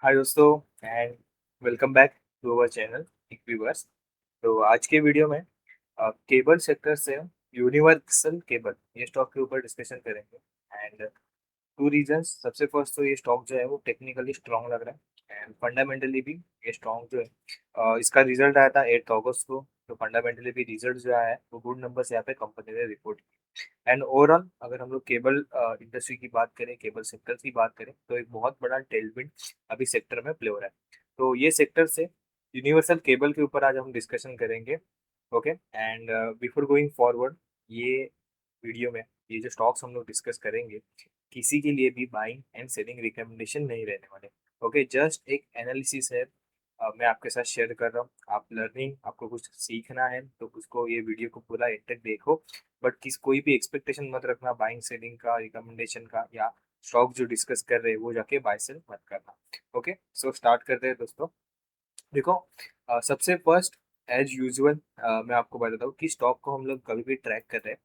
हाय दोस्तों and welcome back to our channel Equiverse. तो आज के वीडियो में केबल सेक्टर से यूनिवर्सल केबल ये स्टॉक के ऊपर डिस्कशन करेंगे। एंड टू रीजंस, सबसे फर्स्ट तो ये स्टॉक जो है वो टेक्निकली स्ट्रांग लग रहा है एंड फंडामेंटली भी ये स्ट्रांग जो है। इसका रिजल्ट आया था 8 अगस्त को। तो फंडामेंटली भी रिजल्ट जो आया है वो गुड नंबर से यहाँ पे कंपनी ने रिपोर्ट किया। एंड ओवरऑल अगर हम लोग केबल इंडस्ट्री की बात करें, केबल सेक्टर की बात करें, तो एक बहुत बड़ा टेलविंड अभी सेक्टर में प्ले हो रहा है। तो ये सेक्टर से यूनिवर्सल केबल के ऊपर आज हम डिस्कशन करेंगे। Okay and before going forward, ये वीडियो में ये जो स्टॉक्स हम लोग डिस्कस करेंगे किसी के लिए भी बाइंग एंड सेलिंग रिकमेंडेशन नहीं रहने वाले। ओके, जस्ट एक एनालिसिस है। मैं आपके साथ शेयर कर रहा हूँ। आप लर्निंग, आपको कुछ सीखना है तो उसको ये वीडियो को पूरा एंड तक देखो। बट कोई भी एक्सपेक्टेशन मत रखना बाइंग सेलिंग का, रिकमेंडेशन का, या स्टॉक जो डिस्कस कर रहे हैं वो जाके बाय सेल मत करना। ओके, सो स्टार्ट करते हैं दोस्तों। देखो, सबसे फर्स्ट एज यूजुअल मैं आपको बताता हूँ कि स्टॉक को हम लोग कभी भी ट्रैक कर रहे हैं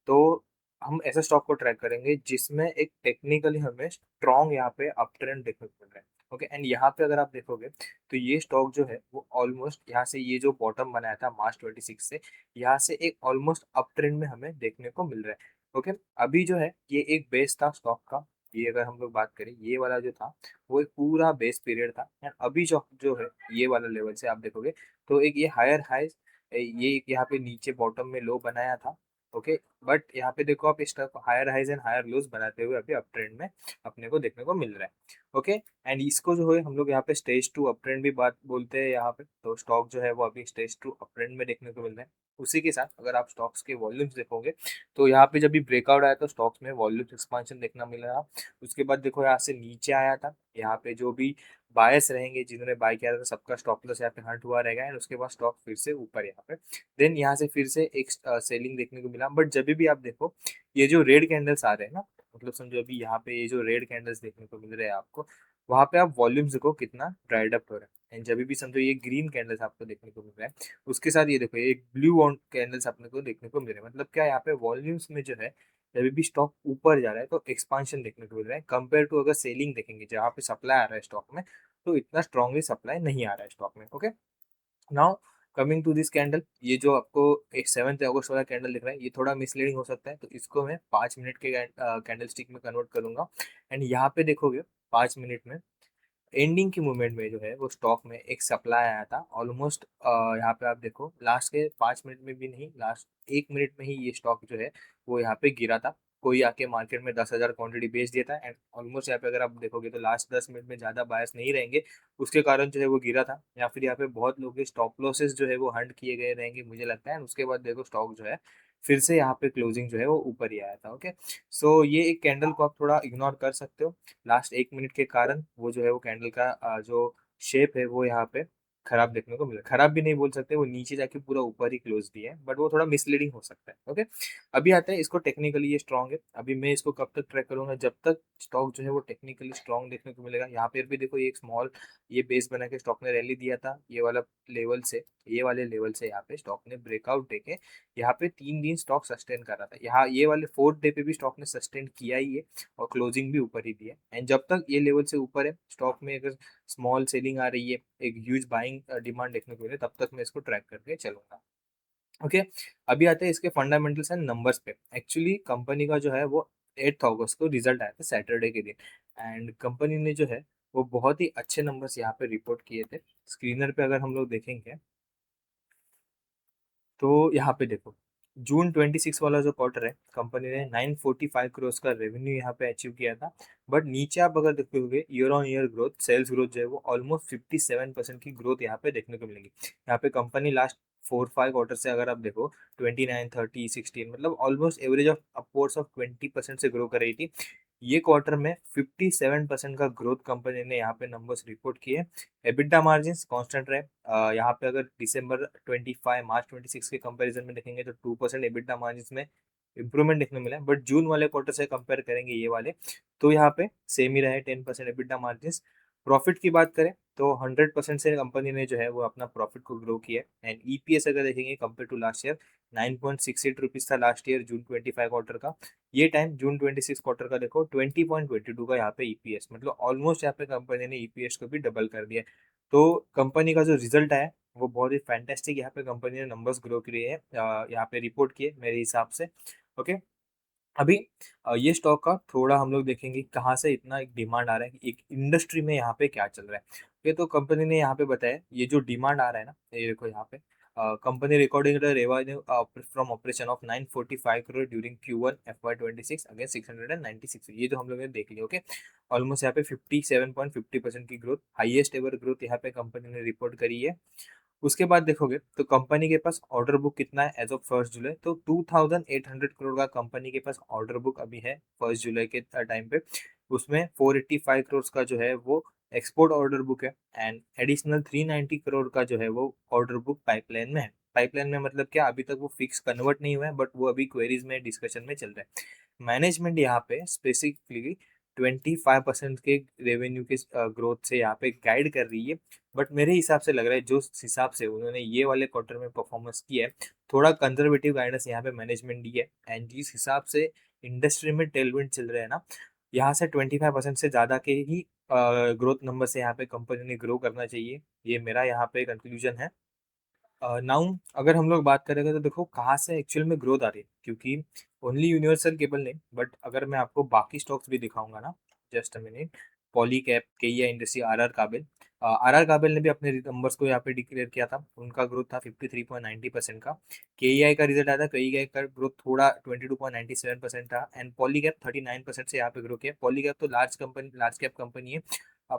तो हम ऐसे स्टॉक को ट्रैक करेंगे जिसमें एक टेक्निकली हमें स्ट्रॉन्ग यहाँ पे अप ट्रेंड देखने को मिल रहा है। ओके, एंड यहाँ पे अगर आप देखोगे तो ये स्टॉक जो है वो ऑलमोस्ट यहाँ से ये जो बॉटम बनाया था मार्च 26 से, यहाँ से एक ऑलमोस्ट अप ट्रेंड में हमें देखने को मिल रहा है। ओके, अभी जो है ये एक बेस था स्टॉक का। ये अगर हम लोग बात करें, ये वाला जो था वो एक पूरा बेस पीरियड था। एंड अभी जो जो है ये वाला लेवल से आप देखोगे तो एक ये हायर हाई, ये एक यहाँ पे नीचे बॉटम में लो बनाया था। ओके, बट यहाँ पे देखो आप stock higher highs and higher lows बनाते हुए अभी अप ट्रेंड में अपने को देखने को मिल रहा है। ओके, एंड इसको जो है हम लोग यहाँ पे स्टेज 2 अप ट्रेंड भी बात बोलते हैं यहाँ पे। तो स्टॉक जो है वो अभी स्टेज 2 अप ट्रेंड में देखने को मिल रहा है। उसी के साथ अगर आप स्टॉक्स के वॉल्यूम्स देखोगे तो यहाँ पे जब भी ब्रेकआउट आया तो स्टॉक्स में वॉल्यूम एक्सपांशन देखना मिल रहा। उसके बाद देखो यहाँ से नीचे आया था, यहाँ पे जो भी बायस रहेंगे जिन्होंने बाय किया था सबका स्टॉप लॉस यहाँ पे हंट हुआ रहेगा। एंड उसके बाद स्टॉक फिर से ऊपर यहाँ पे, देन यहाँ से फिर से एक सेलिंग देखने को मिला। बट जब भी आप देखो ये जो रेड कैंडल्स आ रहे हैं ना, मतलब समझो अभी यहाँ पे ये जो रेड कैंडल्स देखने को मिल रहे हैं आपको, वहां पे आप वॉल्यूम्स देखो कितना ड्राइड अप हो रहा है। एंड जब भी समझो ये ग्रीन कैंडल्स आपको देखने को मिल रहा है, उसके साथ ये देखो ये एक ब्लू ऑन कैंडल्स अपने को देखने को मिल रहे हैं। मतलब क्या, यहाँ पे वॉल्यूम्स में जो है जब भी स्टॉक ऊपर जा रहा है तो एक्सपांशन देखने को मिल रहा है कंपेयर टू अगर सेलिंग देखेंगे जहाँ पे सप्लाई आ रहा है स्टॉक में, तो इतना स्ट्रांगली सप्लाई नहीं आ रहा है स्टॉक में। Okay, now coming to this candle, ये जो आपको एक 7 अगस्त वाला कैंडल दिख रहा है ये थोड़ा मिसलीडिंग हो सकता है, तो इसको मैं 5 मिनट के कैंडल स्टिक में कन्वर्ट करूंगा। एंड यहाँ पे देखोगे 5 मिनट में एंडिंग की मूवमेंट में जो है वो स्टॉक में एक सप्लाई आया था ऑलमोस्ट। यहाँ पे आप देखो लास्ट के 5 मिनट में भी नहीं, लास्ट 1 मिनट में ही ये स्टॉक जो है वो यहाँ पे गिरा था। कोई आके मार्केट में 10,000 क्वांटिटी बेच दिया था। एंड ऑलमोस्ट यहाँ पे अगर आप देखोगे तो लास्ट 10 मिनट में ज्यादा बायस नहीं रहेंगे, उसके कारण जो है वो गिरा था। या फिर यहाँ पे बहुत लोग के स्टॉप लॉसेस जो है वो हंट किए गए रहेंगे मुझे लगता है। उसके बाद देखो स्टॉक जो है फिर से यहाँ पे क्लोजिंग जो है वो ऊपर ही आया था। ओके, सो ये एक कैंडल को आप थोड़ा इग्नोर कर सकते हो लास्ट 1 मिनट के कारण। वो जो है वो कैंडल का जो शेप है वो यहाँ पे खराब देखने को मिला। खराब भी नहीं बोल सकते, वो नीचे जाके पूरा ऊपर ही क्लोज भी है, बट वो थोड़ा मिसलीडिंग हो सकता है। ओके, अभी आता है इसको टेक्निकली ये स्ट्रांग है। अभी मैं इसको कब तक ट्रैक करूंगा, जब तक स्टॉक जो है वो टेक्निकली स्ट्रांग देखने को मिलेगा। यहाँ पे भी देखो ये एक स्मॉल ये बेस बना के स्टॉक ने रैली दिया था ये वाला लेवल से, ये वाले लेवल से यहाँ पे स्टॉक ने ब्रेकआउट देके यहाँ पे 3 दिन स्टॉक सस्टेन कर रहा था। यहाँ ये वाले 4th डे पे भी स्टॉक ने सस्टेन किया ही है और क्लोजिंग भी ऊपर ही दी है। एंड जब तक ये लेवल से ऊपर है स्टॉक में अगर स्मॉल सेलिंग आ रही है, एक ह्यूज बाइंग डिमांड देखने को मिले, तब तक मैं इसको ट्रैक करके चलूंगा। ओके, अभी आते हैं इसके फंडामेंटल्स एंड नंबर्स पे। एक्चुअली कंपनी का जो है वो 8 अगस्त को रिजल्ट आया था सैटरडे के दिन। एंड कंपनी ने जो है वो बहुत ही अच्छे नंबर्स यहाँ पे रिपोर्ट किए थे। स्क्रीनर पे अगर हम लोग देखेंगे तो यहाँ पे देखो जून 26 वाला जो क्वार्टर है कंपनी ने 945 करोड़ का रेवेन्यू यहाँ पे अचीव किया था। बट नीचे आप अगर देखोगे year on year growth, sales growth जो है वो ऑलमोस्ट 57% की ग्रोथ यहाँ पे देखने को मिलेगी। यहाँ पे कंपनी लास्ट 4-5 क्वार्टर से अगर आप देखो 29, 30, 16, मतलब almost average of upwards of 20% से ग्रो कर रही थी। ये क्वार्टर में 57% का ग्रोथ कंपनी ने यहाँ पे नंबर्स रिपोर्ट किए। एबिटा मार्जिन कांस्टेंट रहे। यहाँ पे अगर दिसंबर 25 मार्च 26 के कंपैरिजन में देखेंगे तो 2% एबिटा मार्जिन में इंप्रूवमेंट देखने मिला है। बट जून वाले क्वार्टर से कंपेयर करेंगे ये वाले तो यहाँ पे सेम ही रहे 10% एबिटा मार्जिन। प्रॉफिट की बात करें तो 100% से कंपनी ने जो है वो अपना प्रॉफिट को ग्रो किया है। एंड ईपीएस अगर देखेंगे compare to last year 9.68 rupees था लास्ट ईयर जून 25 क्वार्टर का। ये टाइम जून 26 क्वार्टर का देखो 20.22 का यहाँ पे ईपीएस, मतलब ऑलमोस्ट यहाँ पे कंपनी ने ईपीएस को भी डबल कर दिया है। तो कंपनी का जो रिजल्ट आया वो बहुत ही फैंटेस्टिक, यहाँ पे कंपनी ने नंबर्स ग्रो किए हैं, यहाँ पे रिपोर्ट किए मेरे हिसाब से। ओके, अभी ये स्टॉक का थोड़ा हम लोग देखेंगे कहाँ से इतना एक डिमांड आ रहा है, कि एक इंडस्ट्री में यहाँ पे क्या चल रहा है। ये तो कंपनी ने यहाँ पे बताया, ये जो डिमांड आ रहा है ना, ये देखो यहाँ पे company recording revenue from operation of 945 crore during Q1 FY26 against 696, ये जो हम लोग ने देख लिया। ओके, ऑलमोस्ट यहाँ पे 57.50% की ग्रोथ, हाईएस्ट एवर ग्रोथ यहाँ पे कंपनी ने रिपोर्ट करी है। उसके बाद देखोगे तो कंपनी के पास ऑर्डर बुक कितना है एज ऑफ 1 जुलाई, तो 2800 करोड़ का कंपनी के पास ऑर्डर बुक अभी है 1 जुलाई के टाइम पे। उसमें 485 करोड़ का जो है वो एक्सपोर्ट ऑर्डर बुक है, एंड एडिशनल 390 करोड़ का जो है वो ऑर्डर बुक पाइपलाइन में है। पाइपलाइन में मतलब क्या, अभी तक वो फिक्स कन्वर्ट नहीं हुआ है, बट वो अभी क्वेरीज में डिस्कशन में चल रहा है। मैनेजमेंट यहाँ पे स्पेसिफिकली 25% के रेवेन्यू के ग्रोथ से यहाँ पे गाइड कर रही है। बट मेरे हिसाब से लग रहा है जो हिसाब से उन्होंने ये वाले क्वार्टर में परफॉर्मेंस किया है, थोड़ा कंजर्वेटिव गाइडेंस यहाँ पे मैनेजमेंट दी है। एंड जिस हिसाब से इंडस्ट्री में टेलविंड चल रहे हैं ना, यहाँ से 25% से ज़्यादा के ही ग्रोथ नंबर से यहाँ पे कंपनी ने ग्रो करना चाहिए, ये मेरा यहाँ पे कंक्लूजन है। नाउ अगर हम लोग बात करेंगे तो देखो कहाँ से एक्चुअल में ग्रोथ आ रही है, क्योंकि ओनली यूनिवर्सल केबल नहीं, बट अगर मैं आपको बाकी स्टॉक्स भी दिखाऊंगा ना, just a minute, Polycab, KEI industry, R R Kabel ने भी अपने नंबर्स को यहाँ पे डिक्लेयर किया था, उनका ग्रोथ था 53.90% का। केईआई का रिजल्ट आया था, केईआई का ग्रोथ थोड़ा 22.97% था, एंड पॉलीकैब 39% से यहाँ पे ग्रो किया। पॉलीकैब तो लार्ज कैप कंपनी है,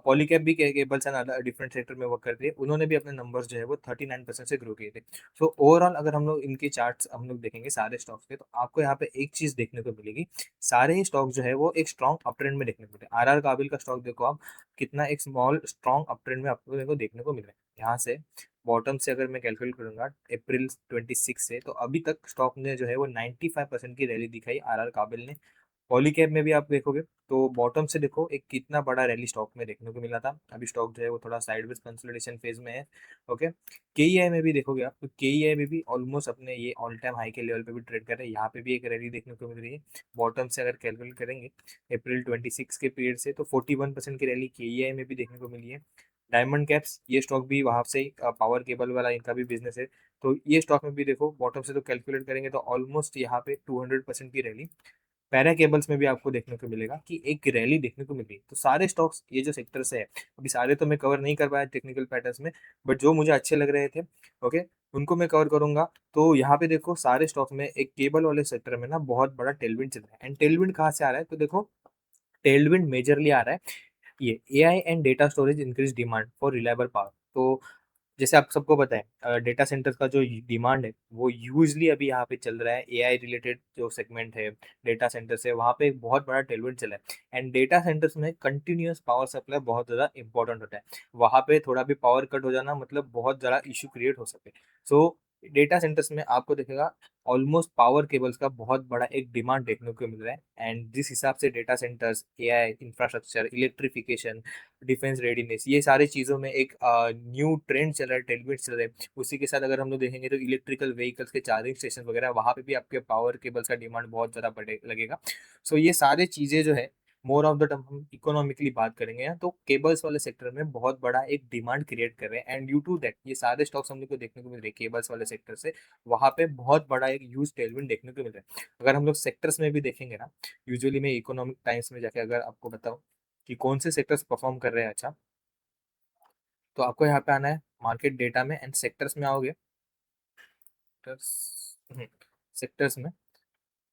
पॉलीकैब भी केबल्स एंड डिफरेंट सेक्टर में वर्क करती है, उन्होंने भी अपने नंबर्स जो है वो 39% से ग्रो किए थे। सो ओवरऑल अगर हम लोग इनके चार्ट्स हम लोग देखेंगे सारे स्टॉक्स के, तो आपको यहाँ पे एक चीज देखने को मिलेगी, सारे ही स्टॉक जो है वो एक स्ट्रॉन्ग अप ट्रेंड में देखने को मिलते हैं। आर काबिल का स्टॉक देखो आप, कितना एक स्मॉल स्ट्रॉन्ग अप ट्रेंड में आपको देखने को मिल रहा है। यहाँ से बॉटम से अगर मैं कैलकुलेट करूंगा अप्रैल 26 से, तो अभी तक स्टॉक ने जो है वो 95% की रैली दिखाई आर काबिल ने। पॉलीकैब में भी आप देखोगे तो बॉटम से देखो एक कितना बड़ा रैली स्टॉक में देखने को मिला था, अभी स्टॉक जो है वो थोड़ा साइडवेज कंसोलिडेशन फेज में है। ओके, केईआई में भी देखोगे आप, तो केईआई में भी ऑलमोस्ट अपने ये ऑल टाइम हाई के लेवल पे भी ट्रेड कर रहे हैं, यहाँ पे भी एक रैली देखने को मिल रही है। बॉटम से अगर कैलकुलेट करेंगे अप्रैल 26 के पीरियड से, तो 41% की रैली केईआई में भी देखने को मिली है। डायमंड कैप्स, ये स्टॉक भी वहां से पावर केबल वाला इनका भी बिजनेस है, तो ये स्टॉक में भी देखो बॉटम से तो कैलकुलेट करेंगे तो ऑलमोस्ट यहाँ पे 200% की रैली। पैरा केबल्स में भी आपको देखने को मिलेगा कि एक रैली देखने को मिल रही है। तो सारे स्टॉक्स ये जो सेक्टर्स है, अभी सारे तो मैं कवर नहीं कर पाया टेक्निकल पैटर्न्स में, बट जो मुझे अच्छे लग रहे थे, ओके, उनको मैं कवर करूंगा। तो यहाँ पे देखो सारे स्टॉक में एक केबल वाले सेक्टर में ना बहुत बड़ा टेलविंड चल रहा है। एंड टेलविंड कहाँ से आ रहा है, तो देखो टेलविंड मेजरली आ रहा है, ये AI and data storage increase demand for reliable power. तो जैसे आप सबको पता है डेटा सेंटर का जो डिमांड है वो यूजली अभी यहाँ पे चल रहा है, एआई रिलेटेड जो सेगमेंट है डेटा सेंटर से, वहाँ पे एक बहुत बड़ा टेलविंड चला है। एंड डेटा सेंटर्स में कंटिन्यूअस पावर सप्लाई बहुत ज़्यादा इंपॉर्टेंट होता है, वहाँ पे थोड़ा भी पावर कट हो जाना मतलब बहुत ज़्यादा इशू क्रिएट हो सके। सो डेटा सेंटर्स में आपको देखेगा ऑलमोस्ट पावर केबल्स का बहुत बड़ा एक डिमांड देखने को मिल रहा है। एंड जिस हिसाब से data centres, AI infrastructure, electrification, defence readiness, ये सारी चीज़ों में एक न्यू ट्रेंड चल रहा है, टेलविंड चल रहा है। उसी के साथ अगर हम लोग देखेंगे तो इलेक्ट्रिकल व्हीकल्स के चार्जिंग स्टेशन वगैरह, वहाँ पे भी आपके पावर केबल्स का डिमांड बहुत ज़्यादा बढ़े लगेगा। सो ये सारे चीज़ें जो है, मोर ऑफ द टर्म हम इकोनॉमिकली बात करेंगे तो केबल्स वाले सेक्टर में बहुत बड़ा एक डिमांड क्रिएट कर रहे हैं। एंड ड्यू टू दैट ये सारे स्टॉक्स हम लोग को देखने को मिल रहे हैं केबल्स वाले सेक्टर से, वहाँ पे बहुत बड़ा एक ह्यूज टेलविंड देखने को मिल रहा है। अगर हम लोग सेक्टर्स में भी देखेंगे ना, यूजुअली मैं इकोनॉमिक टाइम्स में जाके अगर आपको बताऊँ कि कौन से सेक्टर्स परफॉर्म कर रहे हैं अच्छा, तो आपको यहाँ पे आना है मार्केट डेटा में, एंड सेक्टर्स में आओगे, सेक्टर्स, सेक्टर्स में,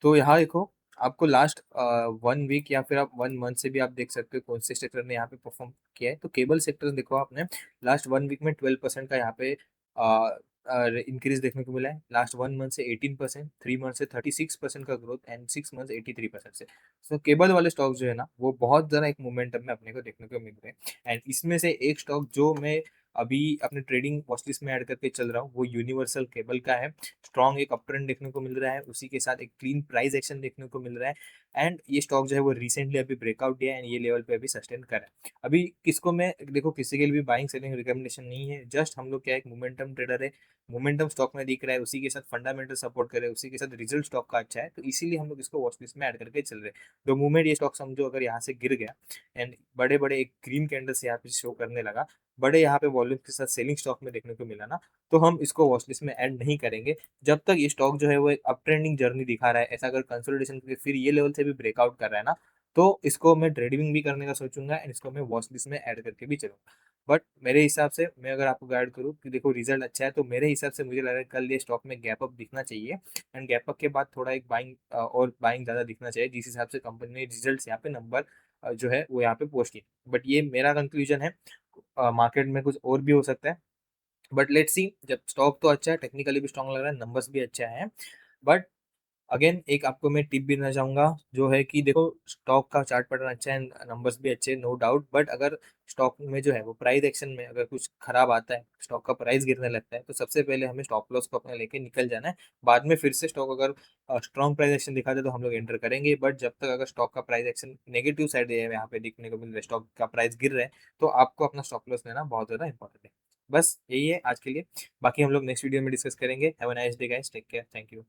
तो यहाँ देखो आपको लास्ट 1 वीक या फिर आप 1 मंथ से भी आप देख सकते हो कौन से सेक्टर ने यहाँ पे परफॉर्म किया है। तो केबल सेक्टर देखो आपने लास्ट 1 वीक में 12% का यहाँ पे इंक्रीज देखने को मिला है, लास्ट 1 मंथ से 18%, 3 मंथ से 36% का ग्रोथ, एंड 6 मंथ 83% से। तो केबल वाले स्टॉक जो है ना वो बहुत ज़्यादा एक मोमेंटम में अपने को देखने को मिल रहे हैं। एंड इसमें से एक स्टॉक जो मैं अभी अपने ट्रेडिंग वॉच लिस्ट में ऐड करके चल रहा हूँ वो यूनिवर्सल केबल का है। स्ट्रॉन्ग एक अप ट्रेंड देखने को मिल रहा है, उसी के साथ एक क्लीन प्राइस एक्शन देखने को मिल रहा है। एंड ये स्टॉक जो है वो रिसेंटली अभी ब्रेकआउट दिया है एंड ये लेवल पे अभी सस्टेन कर रहा है। अभी किसको मैं देखो किसी के लिए भी बाइंग सेलिंग रिकमेंडेशन नहीं है, जस्ट हम लोग क्या एक मोमेंटम ट्रेडर है, मोमेंटम स्टॉक में दिख रहा है, उसी के साथ फंडामेंटल सपोर्ट करे, उसी के साथ रिजल्ट स्टॉक का अच्छा है, तो इसीलिए हम लोग इसको वॉच लिस्ट में ऐड करके चल रहे हैं। तो मूवमेंट ये स्टॉक समझो अगर यहाँ से गिर गया एंड बड़े बड़े एक ग्रीन कैंडल्स यहाँ पे शो करने लगा, बड़े यहाँ पे वॉल्यूम के साथ सेलिंग स्टॉक में देखने को मिला ना, तो हम इसको वॉच लिस्ट में ऐड नहीं करेंगे जब तक ये स्टॉक जो है वो एक अप ट्रेंडिंग जर्नी दिखा रहा है। ऐसा अगर कंसोलिडेशन करके फिर ये लेवल से भी ब्रेकआउट कर रहा है ना, तो इसको मैं ट्रेडिंग भी करने का सोचूंगा एंड इसको मैं वॉच लिस्ट में ऐड करके भी चलूंगा। बट मेरे हिसाब से मैं अगर आपको गाइड करूँ कि देखो रिजल्ट अच्छा है, तो मेरे हिसाब से मुझे लग रहा है कल ये स्टॉक में गैप अप दिखना चाहिए एंड गैप अप के बाद थोड़ा एक बाइंग और बाइंग ज़्यादा दिखना चाहिए, जिस हिसाब से कंपनी ने रिजल्ट यहाँ पे नंबर जो है वो यहाँ पे पोस्ट किए। बट ये मेरा कंक्लूजन है, मार्केट में कुछ और भी हो सकता है, बट लेट्स सी। जब स्टॉक तो अच्छा है, टेक्निकली भी स्ट्रांग लग रहा है, नंबर्स भी अच्छा है, बट अगेन एक आपको मैं टिप भी देना चाहूंगा जो है कि देखो स्टॉक का चार्ट पैटर्न अच्छा है, नंबर्स भी अच्छे, नो डाउट, बट अगर स्टॉक में जो है वो प्राइस एक्शन में अगर कुछ खराब आता है, स्टॉक का प्राइस गिरने लगता है, तो सबसे पहले हमें स्टॉप लॉस को अपने लेके निकल जाना है। बाद में फिर से स्टॉक अगर स्ट्रॉन्ग प्राइस एक्शन दिखा दे तो हम लोग एंटर करेंगे, बट जब तक अगर स्टॉक का प्राइस एक्शन नेगेटिव साइड है यहाँ पे दिखने को मिल रहा है, स्टॉक का प्राइस गिर रहा है, तो आपको अपना स्टॉप लॉस लेना बहुत ज्यादा इंपॉर्टेंट है। बस यही है आज के लिए, बाकी हम लोग नेक्स्ट वीडियो में डिस्कस करेंगे। Have a nice day guys, take care, thank you.